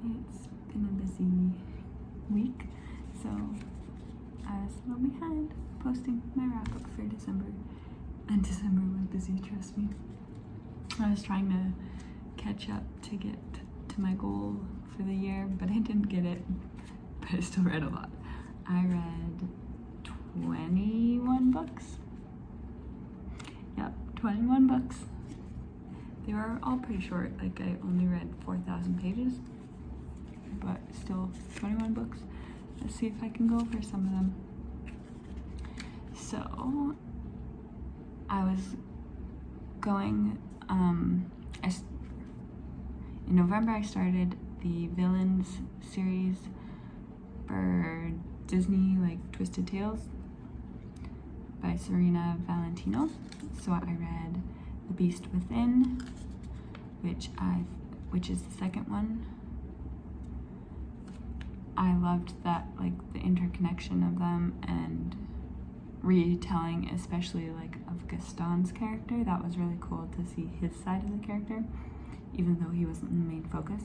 It's been a busy week, so I was a little behind posting my wrap-up for December. And December was busy, trust me. I was trying to catch up to get to my goal for the year, but I didn't get it. But I still read a lot. I read 21 books. Yep, 21 books. They were all pretty short, like I only read 4,000 pages, but still 21 books. Let's see if I can go over some of them. So, I was going, in November I started the Villains series for Disney, like Twisted Tales by Serena Valentino. So I read The Beast Within, which is the second one. I loved that, like the interconnection of them and retelling, especially like of Gaston's character. That was really cool to see his side of the character, even though he wasn't the main focus.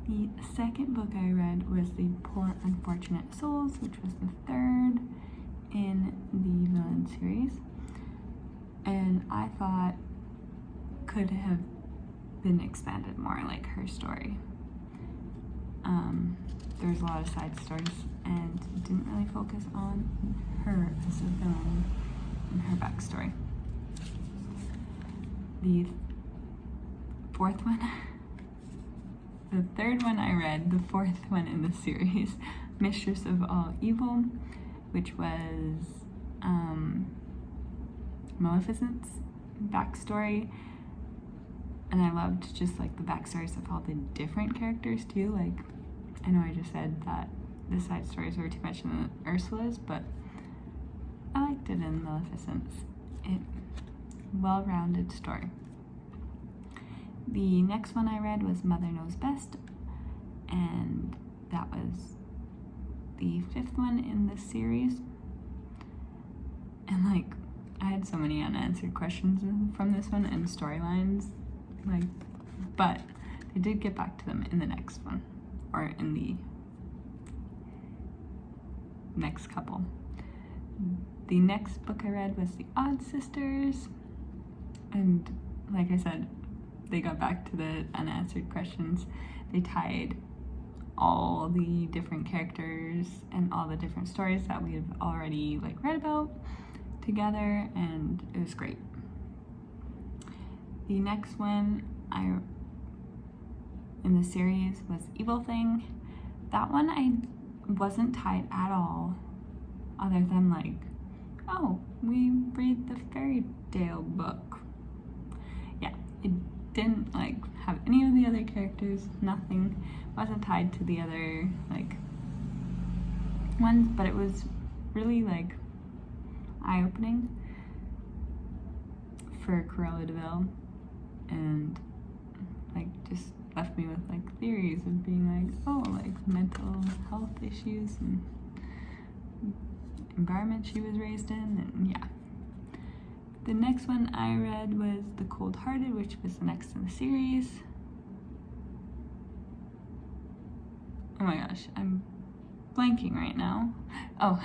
The second book I read was The Poor Unfortunate Souls, which was the third in the Villain series, and I thought could have been expanded more, like her story. There's a lot of side stories and it didn't really focus on her as a villain and her backstory. The fourth one, the third one I read, the fourth one in the series, Mistress of All Evil, which was Maleficent's backstory. And I loved just like the backstories of all the different characters too. Like, I know I just said that the side stories were too much in Ursula's, but I liked it in Maleficent's. Well-rounded story. The next one I read was Mother Knows Best, and that was the fifth one in the series. And like, I had so many unanswered questions from this one and storylines, like, but they did get back to them in the next one, or in the next couple. The next book I read was The Odd Sisters, and like I said, they got back to the unanswered questions. They tied all the different characters and all the different stories that we have already like read about together, and it was great. The next one in the series was Evil Thing. That one I wasn't tied at all, other than like, oh, we read the fairy tale book. Yeah, it didn't like have any of the other characters, nothing, wasn't tied to the other like ones, but it was really like eye-opening for Cruella de Vil, and like just left me with like theories of being like, oh, like mental health issues and environment she was raised in, and yeah. The next one I read was The Cold Hearted, which was the next in the series. Oh my gosh, I'm blanking right now. Oh,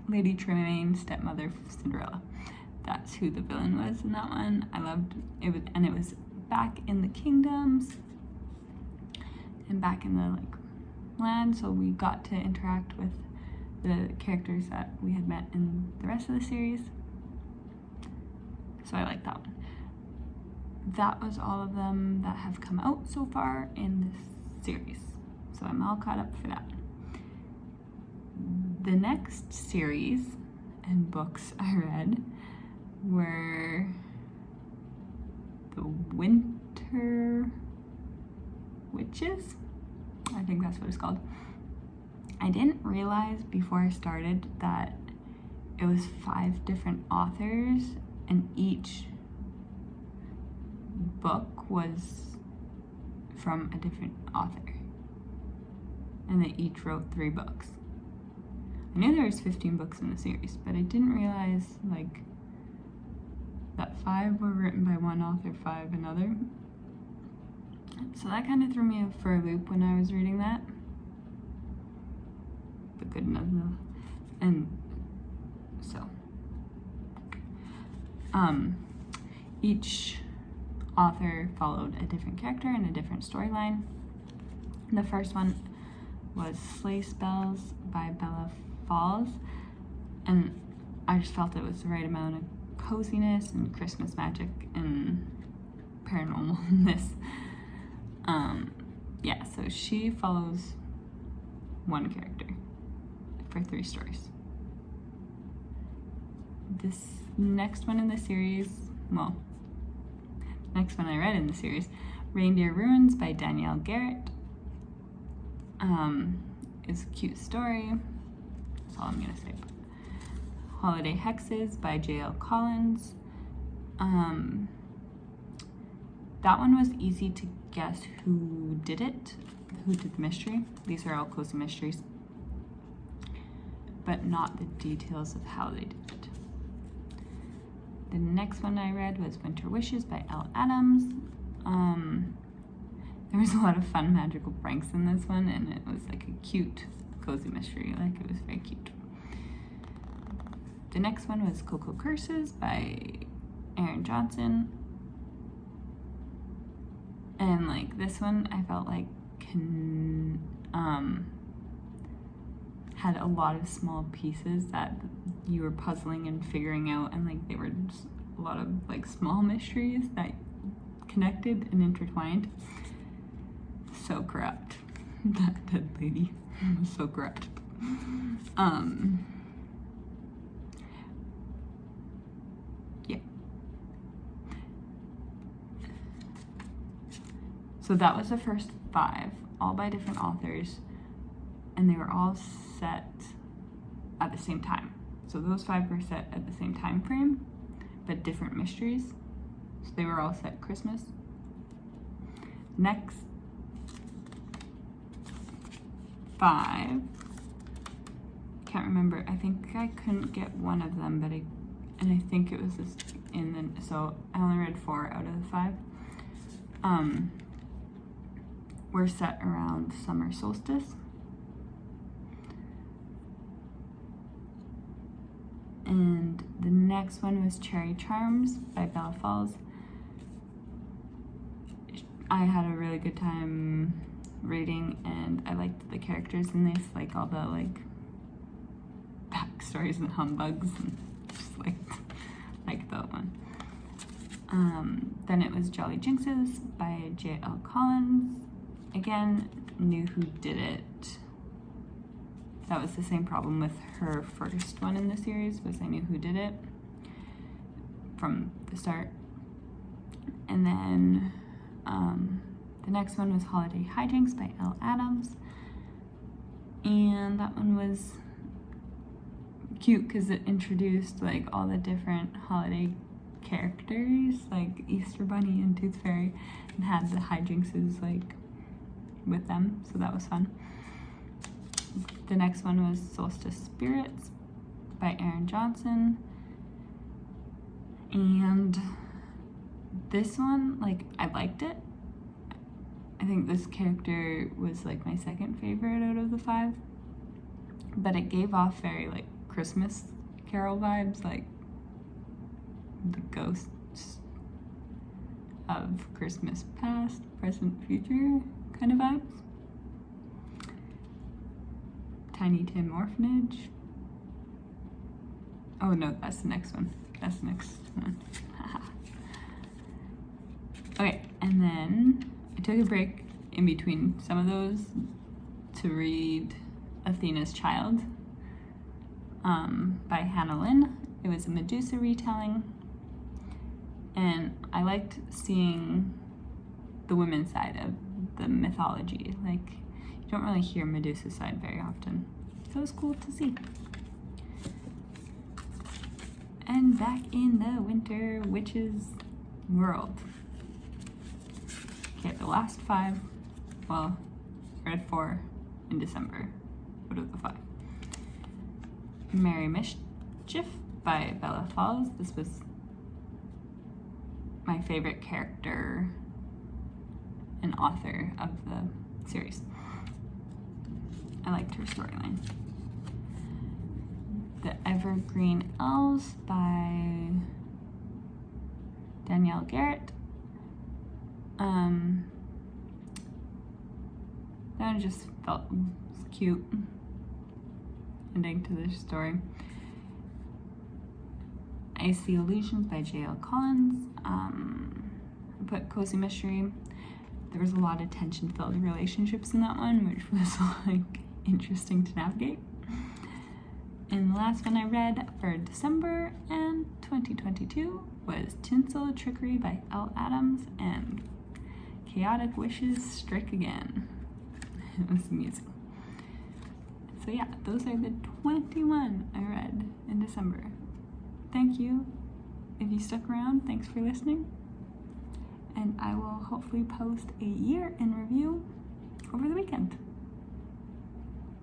Lady Tremaine, stepmother Cinderella. That's who the villain was in that one. I loved it, and it was back in the kingdoms and back in the like land, so we got to interact with the characters that we had met in the rest of the series. So I like that one. That was all of them that have come out so far in this series. So I'm all caught up for that. The next series and books I read were The Winter Witches. I think that's what it's called. I didn't realize before I started that it was 5 different authors, and each book was from a different author, and they each wrote 3 books. I knew there was 15 books in the series, but I didn't realize like that 5 were written by one author, 5 another. So that kind of threw me for a loop when I was reading that. But good enough. And so, each author followed a different character and a different storyline. The first one was Sleigh Spells by Bella Falls, and I just felt it was the right amount of coziness and Christmas magic and paranormalness. Yeah, so she follows one character for 3 stories. This next one in the series, well, next one I read in the series, Reindeer Ruins by Danielle Garrett. It's a cute story. That's all I'm gonna say. Holiday Hexes by J.L. Collins. That one was easy to guess who did it, who did the mystery. These are all cozy mysteries, but not the details of how they did it. The next one I read was Winter Wishes by Elle Adams. There was a lot of fun magical pranks in this one, and it was like a cute cozy mystery. Like, it was very cute. The next one was Cocoa Curses by Erin Johnson. And like this one, I felt like had a lot of small pieces that you were puzzling and figuring out, and like they were just a lot of like small mysteries that connected and intertwined. So corrupt. That dead lady was so corrupt. Yeah. So that was the first 5, all by different authors, and they were all set at the same time. So those 5 were set at the same time frame, but different mysteries. So they were all set Christmas. Next 5, can't remember. I think I couldn't get one of them, but I think it was this so I only read 4 out of the 5. Were set around summer solstice. And the next one was Cherry Charms by Bella Falls. I had a really good time reading, and I liked the characters in this, like all the like backstories and humbugs, and just like that one. Then it was Jolly Jinxes by J.L. Collins. Again, knew who did it. That was the same problem with her first one in the series, was I knew who did it from the start. And then the next one was Holiday Hijinks by Elle Adams. And that one was cute because it introduced like all the different holiday characters, like Easter Bunny and Tooth Fairy, and had the hijinkses like with them, so that was fun. The next one was Solstice Spirits by Erin Johnson. And this one, like, I liked it. I think this character was like my second favorite out of the 5, but it gave off very like Christmas Carol vibes, like the ghosts of Christmas past, present, future kind of vibes. Tiny Tim Orphanage. Oh no, that's the next one. That's the next one. Okay, and then I took a break in between some of those to read Athena's Child by Hannah Lynn. It was a Medusa retelling, and I liked seeing the women's side of the mythology. Like, you don't really hear Medusa's side very often, so it was cool to see. And back in the Winter Witches world. Okay, the last 5, well, I read 4 in December out of the 5. Merry Mischief by Bella Falls. This was my favorite character and author of the series. I liked her storyline. The Evergreen Elves by Danielle Garrett. That just felt cute ending to this story. Icy Illusions by J.L. Collins. I put Cozy Mystery. There was a lot of tension-filled relationships in that one, which was like interesting to navigate. And the last one I read for December and 2022 was Tinsel Trickery by L. Adams and Chaotic Wishes Strike Again. It was amusing. So yeah, those are the 21 I read in December. Thank you. If you stuck around, thanks for listening. And I will hopefully post a year in review over the weekend.